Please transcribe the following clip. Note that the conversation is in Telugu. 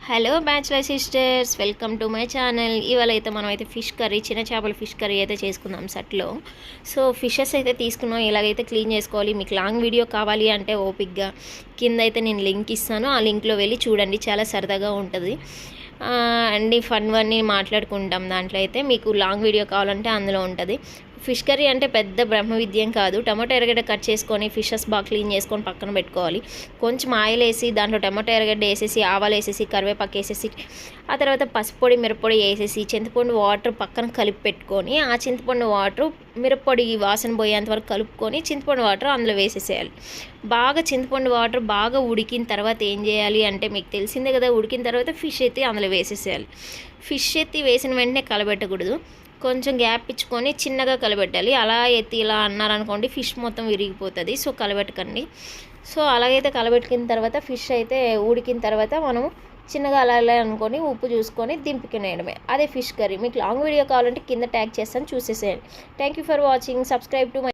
Hello bachelor sisters, welcome to my channel. ఇవాళ అయితే మనం అయితే ఫిష్ కర్రీ, చిన్న చేపల ఫిష్ కర్రీ అయితే చేసుకుందాం సెట్లో. సో ఫిషెస్ అయితే తీసుకున్నాం, ఇలాగైతే క్లీన్ చేసుకోవాలి. మీకు లాంగ్ వీడియో కావాలి అంటే ఓపిక్గా కింద అయితే నేను లింక్ ఇస్తాను, ఆ లింక్లో వెళ్ళి చూడండి, చాలా సరదాగా ఉంటుంది. అండ్ ఫన్ అన్నీ మాట్లాడుకుంటాం. దాంట్లో అయితే మీకు లాంగ్ వీడియో కావాలంటే అందులో ఉంటుంది. ఫిష్ కర్రీ అంటే పెద్ద బ్రహ్మ విద్యం కాదు. టమాటో ఎర్రగడ్డ కట్ చేసుకొని ఫిషెస్ బాగా క్లీన్ చేసుకొని పక్కన పెట్టుకోవాలి. కొంచెం ఆయిల్ వేసి దాంట్లో టమాటో ఎర్రగడ్డ వేసేసి, ఆవాలు వేసేసి, కరివేపాకు వేసేసి, ఆ తర్వాత పసుపొడి మిరప్పొడి వేసేసి, చింతపండు వాటర్ పక్కన కలిపి పెట్టుకొని, ఆ చింతపండు వాటర్ మిరప్పొడి వాసన పోయేంత వరకు కలుపుకొని చింతపండు వాటర్ అందులో వేసేసేయాలి. బాగా చింతపండు వాటర్ బాగా ఉడికిన తర్వాత ఏం చేయాలి అంటే, మీకు తెలిసిందే కదా, ఉడికిన తర్వాత ఫిష్ ఎత్తి అందులో వేసేసేయాలి. ఫిష్ ఎత్తి వేసిన వెంటనే కలబెట్టకూడదు, కొంచెం గ్యాప్ ఇచ్చుకొని చిన్నగా కలబెట్టాలి. అలా ఎత్తి ఇలా అన్నారనుకోండి ఫిష్ మొత్తం విరిగిపోతుంది. సో కలబెట్టకండి. సో అలాగైతే కలబెట్టుకున్న తర్వాత ఫిష్ అయితే ఉడికిన తర్వాత మనం చిన్నగా అలా అనుకొని ఉప్పు చూసుకొని దింపుకునేయడమే. అదే ఫిష్ కర్రీ. మీకు లాంగ్ వీడియో కావాలంటే కింద ట్యాగ్ చేస్తాను, చూసేసేయండి. Thank you for watching. Subscribe to my